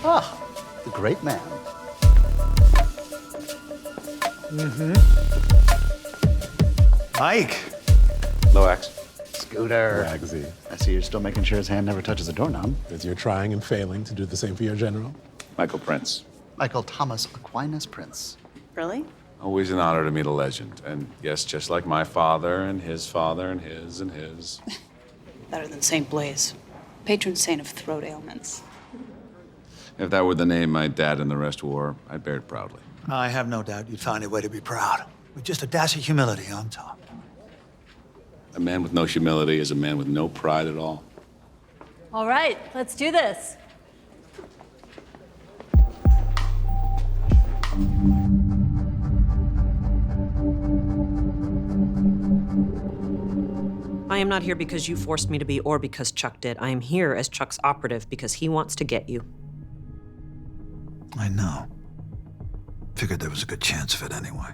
Ah, the great man. Mike. Hello, Axe. Scooter. Wagsy. I see you're still making sure his hand never touches a doorknob. That you're trying and failing to do the same for your general? Michael Prince. Michael Thomas Aquinas Prince. Really? Always an honor to meet a legend. And yes, just like my father and his father and his and his. Better than St. Blaise, patron saint of throat ailments. If that were the name my dad and the rest wore, I'd bear it proudly. I have no doubt you'd find a way to be proud. With just a dash of humility on top. A man with no humility is a man with no pride at all. All right, let's do this. I am not here because you forced me to be or because Chuck did. I am here as Chuck's operative because he wants to get you. I know. Figured there was a good chance of it anyway.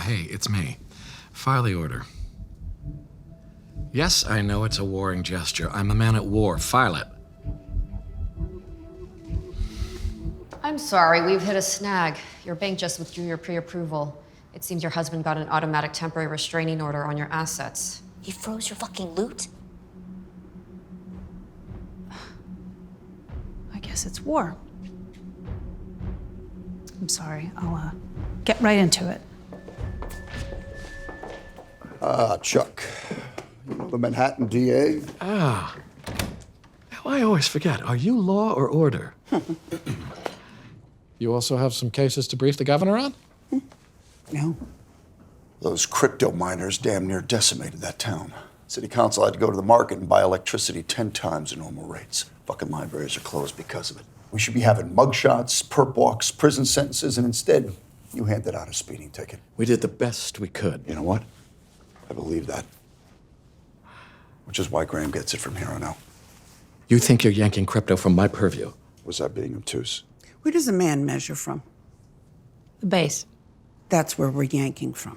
Hey, it's me. File the order. Yes, I know it's a warring gesture. I'm a man at war. File it. I'm sorry, we've hit a snag. Your bank just withdrew your pre-approval. It seems your husband got an automatic temporary restraining order on your assets. He froze your fucking loot? I guess it's war. I'm sorry. I'll get right into it. Chuck. You know the Manhattan DA? I always forget. Are you law or order? You also have some cases to brief the governor on? No. Those crypto miners damn near decimated that town. City council had to go to the market and buy electricity 10 times the normal rates. Fucking libraries are closed because of it. We should be having mugshots, perp walks, prison sentences, and instead, you handed out a speeding ticket. We did the best we could. You know what? I believe that. Which is why Graham gets it from here on out. You think you're yanking crypto from my purview? Was that being obtuse? Where does a man measure from? The base. That's where we're yanking from.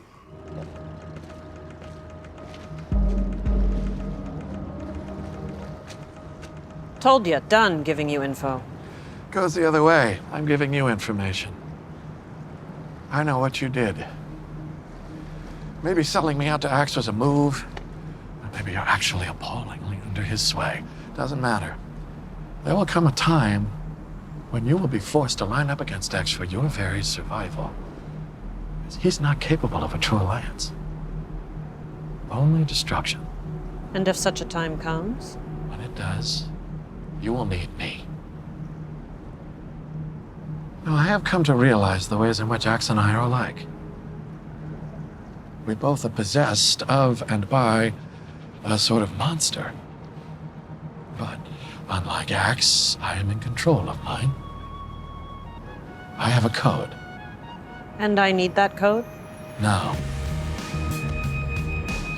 Told you, done giving you info. Goes the other way. I'm giving you information. I know what you did. Maybe selling me out to Axe was a move. Or maybe you're actually appallingly under his sway. Doesn't matter. There will come a time when you will be forced to line up against Axe for your very survival. He's not capable of a true alliance. Only destruction. And if such a time comes? When it does, you will need me. Now, I have come to realize the ways in which Axe and I are alike. We both are possessed of and by a sort of monster. But unlike Axe, I am in control of mine. I have a code. And I need that code? No.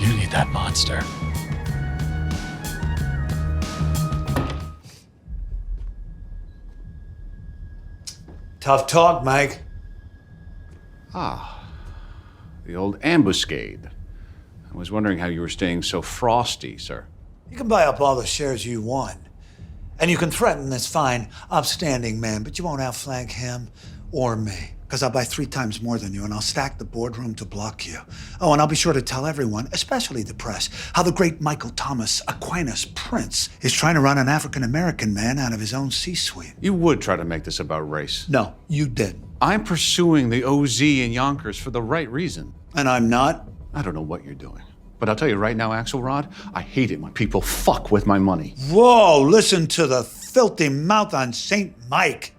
You need that monster. Tough talk, Mike. The old ambuscade. I was wondering how you were staying so frosty, sir. You can buy up all the shares you want. And you can threaten this fine, upstanding man, but you won't outflank him or me. Because I'll buy 3 times more than you, and I'll stack the boardroom to block you. Oh, and I'll be sure to tell everyone, especially the press, how the great Michael Thomas Aquinas Prince is trying to run an African-American man out of his own C-suite. You would try to make this about race. No, you did. I'm pursuing the OZ in Yonkers for the right reason. And I'm not? I don't know what you're doing. But I'll tell you right now, Axelrod, I hate it when people fuck with my money. Whoa, listen to the filthy mouth on St. Mike.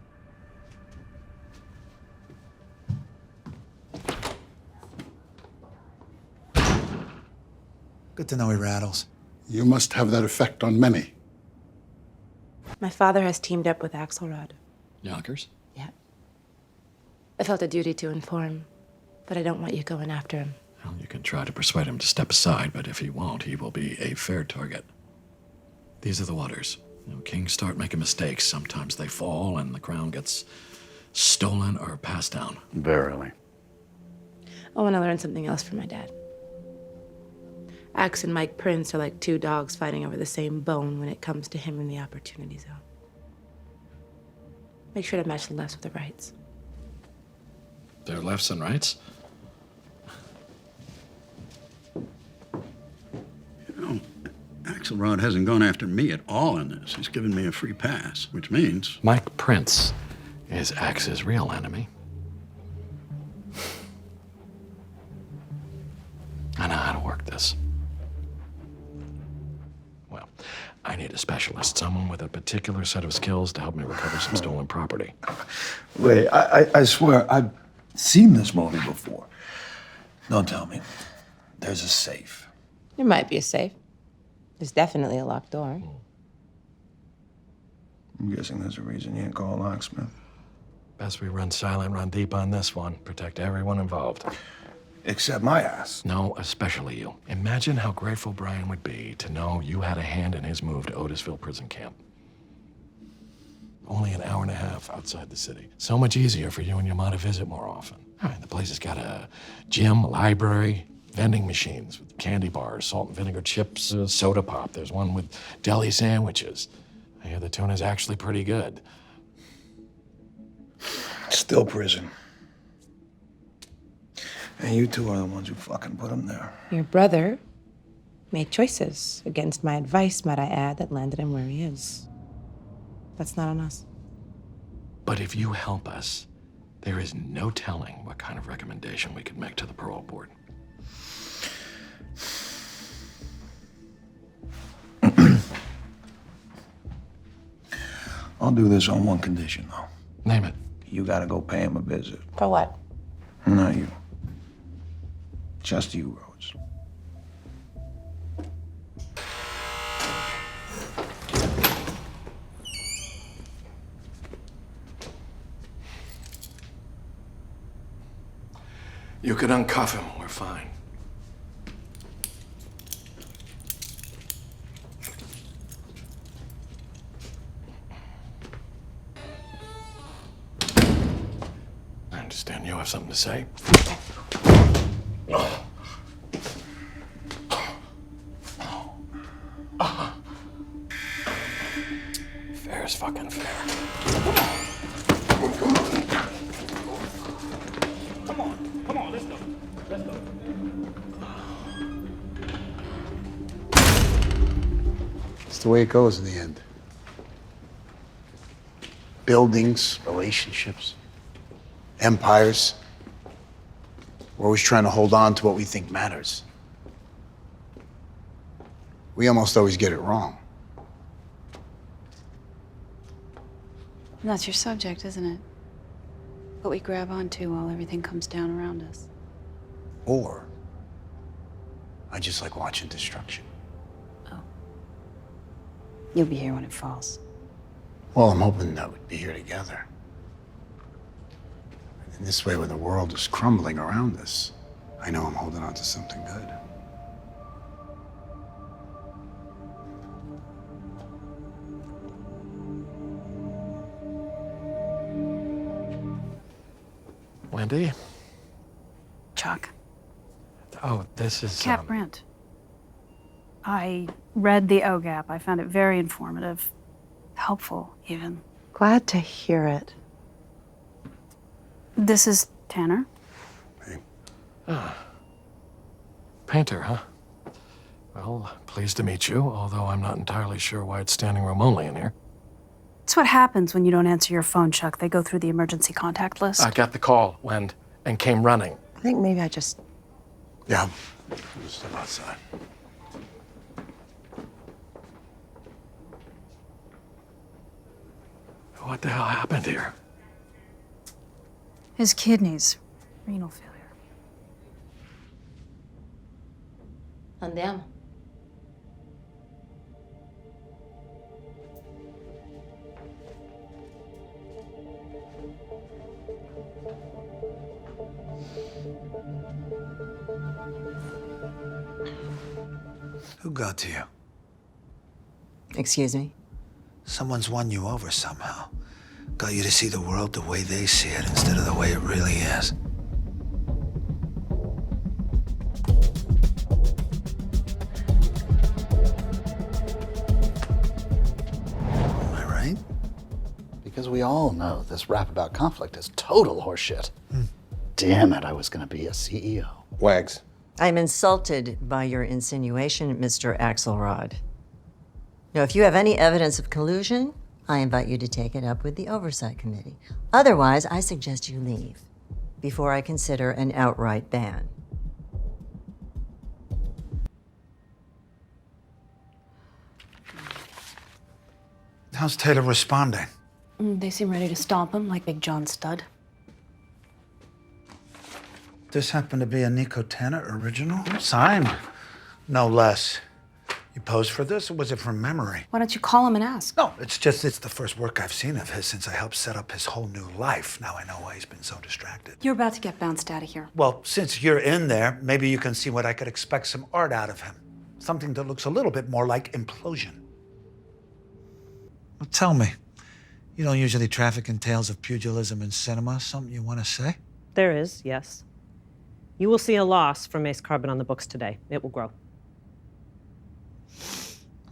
Good to know he rattles. You must have that effect on many. My father has teamed up with Axelrod. Yonkers? Yeah. I felt a duty to inform, but I don't want you going after him. Well, you can try to persuade him to step aside, but if he won't, he will be a fair target. These are the waters. You know, kings start making mistakes. Sometimes they fall and the crown gets stolen or passed down. Verily. I want to learn something else from my dad. Axe and Mike Prince are like two dogs fighting over the same bone when it comes to him in the opportunity zone. Make sure to match the lefts with the rights. Their lefts and rights? Axelrod hasn't gone after me at all in this. He's given me a free pass, which means... Mike Prince is Axe's real enemy. I know how to work this. Well, I need a specialist, someone with a particular set of skills to help me recover some stolen property. Wait, I swear, I've seen this movie before. Don't tell me. There's a safe. There might be a safe. There's definitely a locked door. I'm guessing there's a reason you ain't call a locksmith. Best we run silent, run deep on this one. Protect everyone involved. Except my ass. No, especially you. Imagine how grateful Brian would be to know you had a hand in his move to Otisville prison camp. Only an hour and a half outside the city. So much easier for you and your mom to visit more often. All right, the place has got a gym, a library, vending machines with candy bars, salt and vinegar chips, soda pop. There's one with deli sandwiches. I hear the tuna's actually pretty good. Still prison. And you two are the ones who fucking put him there. Your brother made choices, against my advice, might I add, that landed him where he is. That's not on us. But if you help us, there is no telling what kind of recommendation we could make to the parole board. I'll do this on one condition, though. Name it. You gotta go pay him a visit. For what? Not you. Just you, Rhodes. You could uncuff him. We're fine. I understand you have something to say. Fair is fucking fair. It's the way it goes in the end. Buildings, relationships, empires. We're always trying to hold on to what we think matters. We almost always get it wrong. And that's your subject, isn't it? What we grab onto while everything comes down around us. Or I just like watching destruction. You'll be here when it falls. Well, I'm hoping that we'd be here together. And this way, when the world is crumbling around us, I know I'm holding on to something good. Wendy? Chuck. Oh, this is... Cap Brandt. I read the OGAP. I found it very informative. Helpful, even. Glad to hear it. This is Tanner. Painter, huh? Well, pleased to meet you, although I'm not entirely sure why it's standing room only in here. It's what happens when you don't answer your phone, Chuck. They go through the emergency contact list. I got the call, Wend, and came running. I think maybe I just... Yeah. Just step outside. What the hell happened here? His kidneys. Renal failure. Andiamo. Who got to you? Excuse me? Someone's won you over somehow. Got you to see the world the way they see it instead of the way it really is. Am I right? Because we all know this rap about conflict is total horseshit. Damn it, I was gonna be a CEO. Wags. I'm insulted by your insinuation, Mr. Axelrod. Now, if you have any evidence of collusion, I invite you to take it up with the Oversight Committee. Otherwise, I suggest you leave before I consider an outright ban. How's Taylor responding? They seem ready to stomp him like Big John Stud. This happened to be a Nico Tanner original? Signed, no less. You posed for this, or was it from memory? Why don't you call him and ask? No, it's the first work I've seen of his since I helped set up his whole new life. Now I know why he's been so distracted. You're about to get bounced out of here. Well, since you're in there, maybe you can see what I could expect some art out of him. Something that looks a little bit more like implosion. Well, tell me, you don't usually traffic in tales of pugilism in cinema. Something you want to say? There is, yes. You will see a loss for Mace Carbon on the books today. It will grow.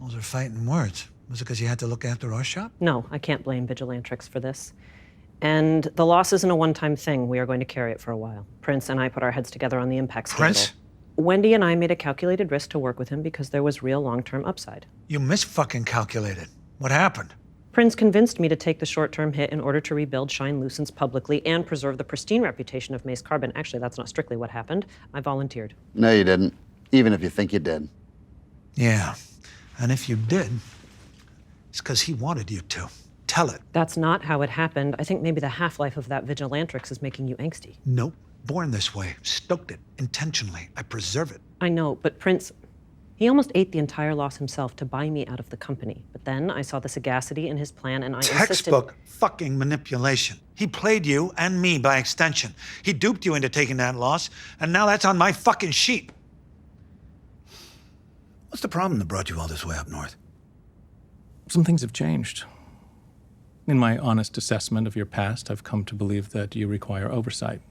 Those are fighting words. Was it because you had to look after our shop? No, I can't blame Vigilantrix for this. And the loss isn't a one-time thing. We are going to carry it for a while. Prince and I put our heads together on the impact scandal. Prince? Wendy and I made a calculated risk to work with him because there was real long-term upside. You mis-fucking-calculated. What happened? Prince convinced me to take the short-term hit in order to rebuild Shine Lucence publicly and preserve the pristine reputation of Mace Carbon. Actually, that's not strictly what happened. I volunteered. No, you didn't. Even if you think you did. Yeah. And if you did, it's because he wanted you to. Tell it. That's not how it happened. I think maybe the half-life of that Vigilantrix is making you angsty. Nope. Born this way. Stoked it. Intentionally. I preserve it. I know, but Prince, he almost ate the entire loss himself to buy me out of the company. But then I saw the sagacity in his plan and I Textbook fucking manipulation. He played you and me by extension. He duped you into taking that loss, and now that's on my fucking sheet. What's the problem that brought you all this way up north? Some things have changed. In my honest assessment of your past, I've come to believe that you require oversight.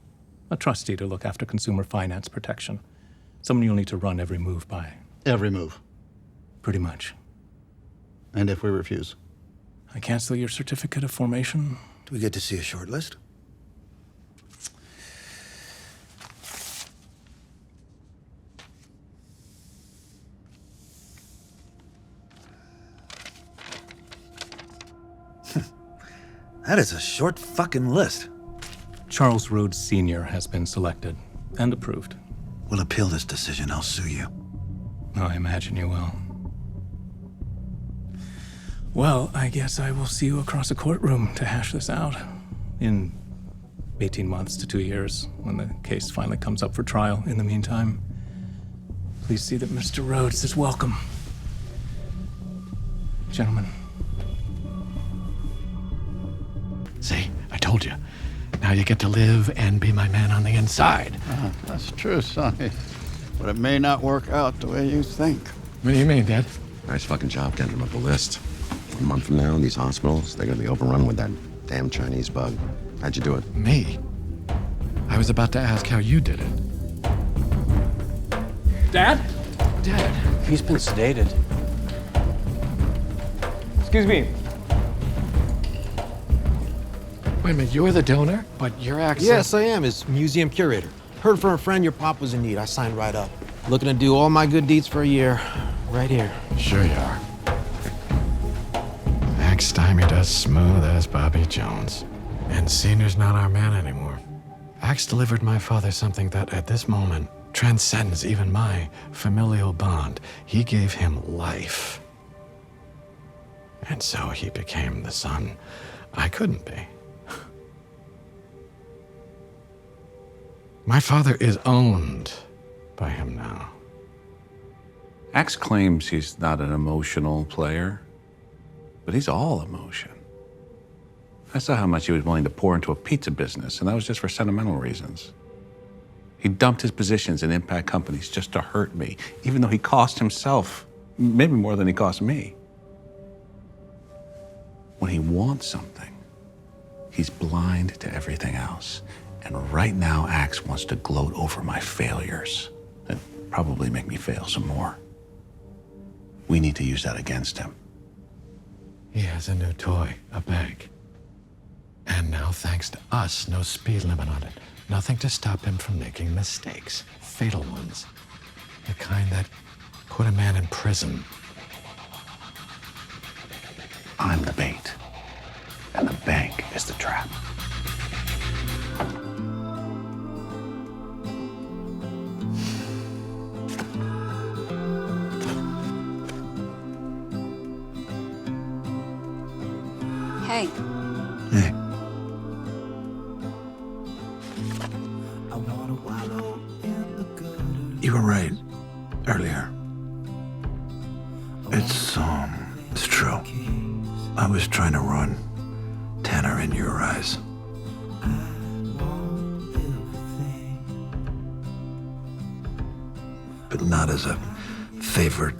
A trustee to look after consumer finance protection. Someone you'll need to run every move by. Every move. Pretty much. And if we refuse? I cancel your certificate of formation. Do we get to see a short list? That is a short fucking list. Charles Rhodes Sr. has been selected and approved. We'll appeal this decision. I'll sue you. I imagine you will. Well, I guess I will see you across a courtroom to hash this out. In 18 months to 2 years, when the case finally comes up for trial. In the meantime, please see that Mr. Rhodes is welcome. Gentlemen. See, I told you. Now you get to live and be my man on the inside. That's true, Sonny. But it may not work out the way you think. What do you mean, Dad? Nice fucking job getting them up the list. 1 month from now, these hospitals, they're gonna be overrun with that damn Chinese bug. How'd you do it? Me? I was about to ask how you did it. Dad? Dad? He's been sedated. Excuse me. Wait a minute, you're the donor, but your accent... Yes, I am, as museum curator. Heard from a friend your pop was in need. I signed right up. Looking to do all my good deeds for a year. Right here. Sure you are. Max stymied us smooth as Bobby Jones. And Senior's not our man anymore. Axe delivered my father something that, at this moment, transcends even my familial bond. He gave him life. And so he became the son I couldn't be. My father is owned by him now. Axe claims he's not an emotional player, but he's all emotion. I saw how much he was willing to pour into a pizza business, and that was just for sentimental reasons. He dumped his positions in impact companies just to hurt me, even though he cost himself maybe more than he cost me. When he wants something, he's blind to everything else. And right now, Axe wants to gloat over my failures and probably make me fail some more. We need to use that against him. He has a new toy, a bag. And now, thanks to us, no speed limit on it. Nothing to stop him from making mistakes. Fatal ones. The kind that put a man in prison. I'm the bait, and the bank is the trap. Hey. Hey. You were right earlier. It's true. I was trying to run Tanner in your eyes. But not as a favor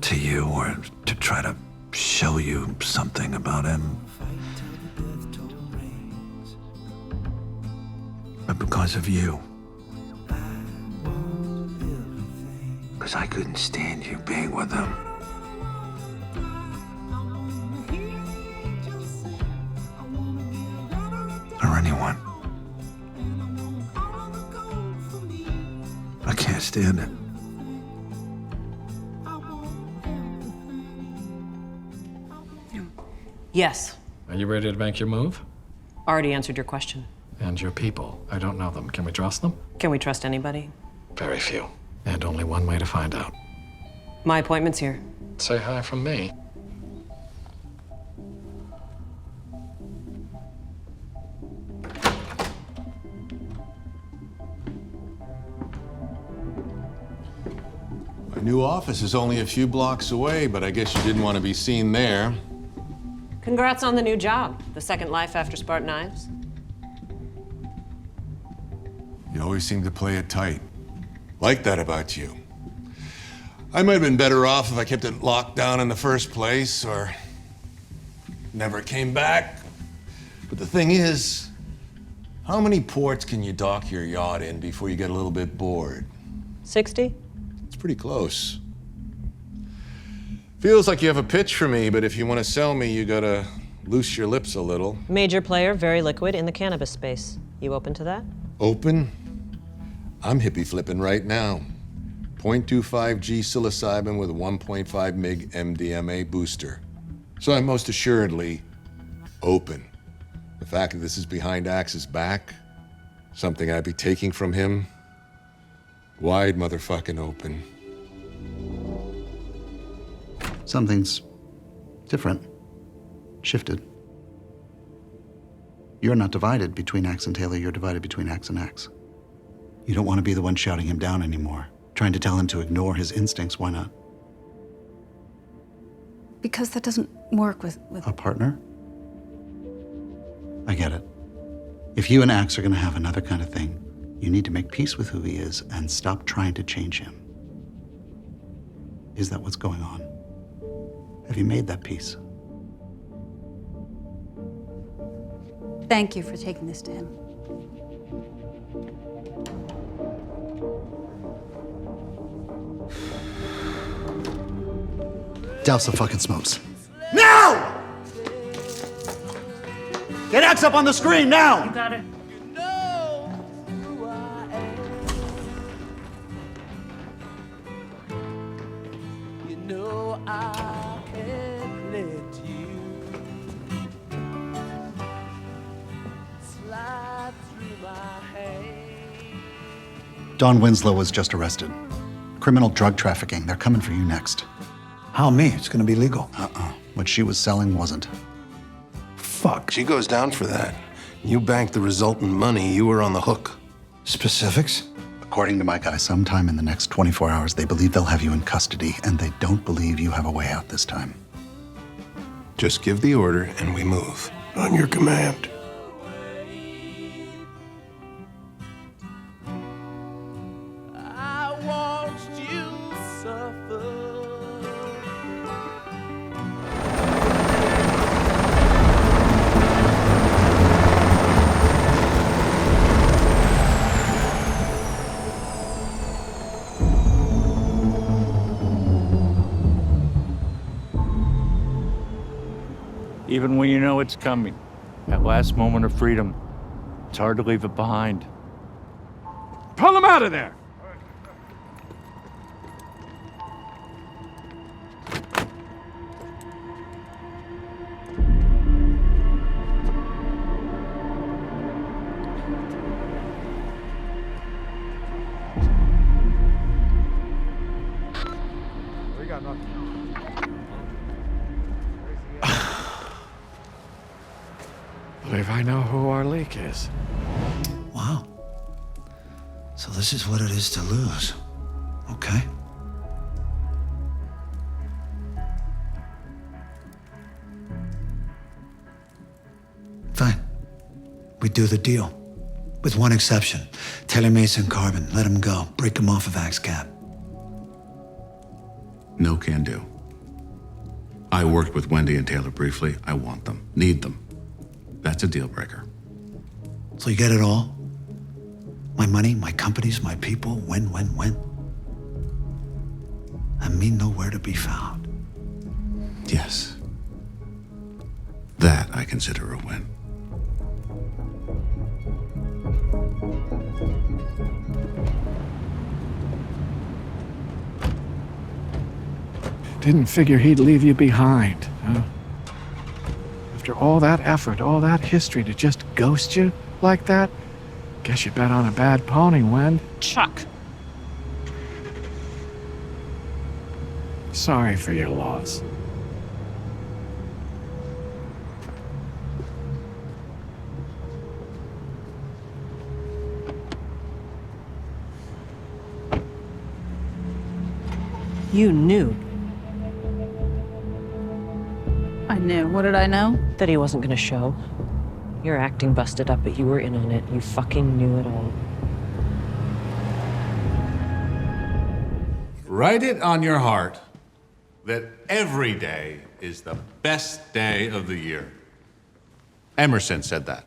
to you or to try to show you something about him. But because of you. Because I couldn't stand you being with him. Or anyone. I can't stand it. Yes. Are you ready to make your move? Already answered your question. And your people. I don't know them. Can we trust them? Can we trust anybody? Very few. And only one way to find out. My appointment's here. Say hi from me. My new office is only a few blocks away, but I guess you didn't want to be seen there. Congrats on the new job. The second life after Spartan Ives. You always seem to play it tight. Like that about you. I might have been better off if I kept it locked down in the first place, or never came back. But the thing is, how many ports can you dock your yacht in before you get a little bit bored? 60? It's pretty close. Feels like you have a pitch for me, but if you want to sell me, you gotta loose your lips a little. Major player, very liquid in the cannabis space. You open to that? Open? I'm hippie flipping right now. 0.25 G psilocybin with a 1.5 mig MDMA booster. So I'm most assuredly open. The fact that this is behind Axe's back, something I'd be taking from him, wide motherfucking open. Something's different. Shifted. You're not divided between Axe and Taylor, you're divided between Axe and Axe. You don't want to be the one shouting him down anymore, trying to tell him to ignore his instincts. Why not? Because that doesn't work with... A partner? I get it. If you and Axe are going to have another kind of thing, you need to make peace with who he is and stop trying to change him. Is that what's going on? Have you made that peace? Thank you for taking this to him. Douse the fucking smokes. Now! Get Axe up on the screen now! You got it. Don Winslow was just arrested. Criminal drug trafficking. They're coming for you next. How me? It's gonna be legal. What she was selling wasn't. Fuck. She goes down for that. You banked the resultant money, you were on the hook. Specifics? According to my guy, sometime in the next 24 hours, they believe they'll have you in custody, and they don't believe you have a way out this time. Just give the order and we move. On your command. Even when you know it's coming. That last moment of freedom, it's hard to leave it behind. Pull him out of there! We got nothing. Believe I know who our leak is. Wow. So this is what it is to lose. Okay. Fine. We do the deal. With one exception. Taylor Mason Carbon. Let him go. Break him off of AXCAP. No can do. I worked with Wendy and Taylor briefly. I want them. Need them. That's a deal breaker. So you get it all? My money, my companies, my people, when. And me nowhere to be found. Yes. That I consider a win. Didn't figure he'd leave you behind, huh? After all that effort, all that history to just ghost you like that? Guess you bet on a bad pony, Wen. Chuck. Sorry for your loss. You knew I knew. What did I know? that he wasn't going to show. Your acting busted up, but you were in on it. You fucking knew it all. Write it on your heart that every day is the best day of the year. Emerson said that.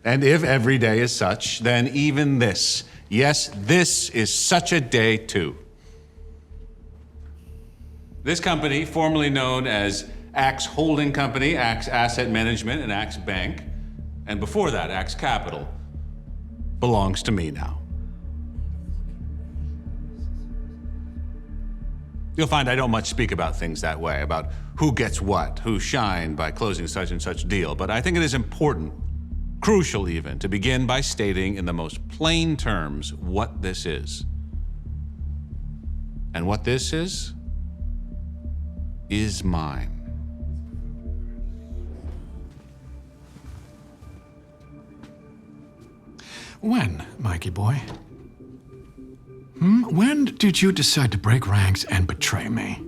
And if every day is such, then even this, yes, this is such a day too. This company, formerly known as Axe Holding Company, Axe Asset Management, and Axe Bank, and before that, Axe Capital, belongs to me now. You'll find I don't much speak about things that way, about who gets what, who shined by closing such and such deal, but I think it is important, crucial even, to begin by stating in the most plain terms what this is. And what this is mine. When, Mikey boy? When did you decide to break ranks and betray me?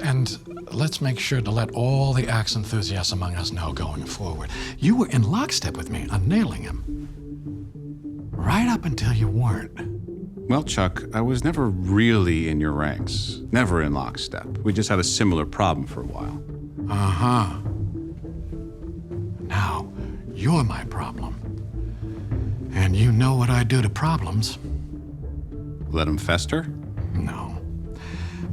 And let's make sure to let all the Axe enthusiasts among us know going forward. You were in lockstep with me on nailing him. Right up until you weren't. Well, Chuck, I was never really in your ranks. Never in lockstep. We just had a similar problem for a while. Uh-huh. Now, you're my problem. And you know what I do to problems. Let them fester? No.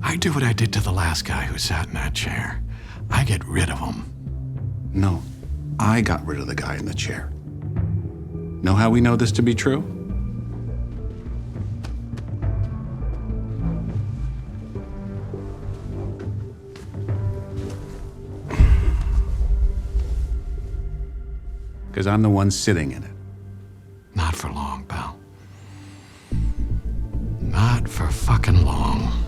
I do what I did to the last guy who sat in that chair. I get rid of him. No, I got rid of the guy in the chair. Know how we know this to be true? Because I'm the one sitting in it. Not for long, pal. Not for fucking long.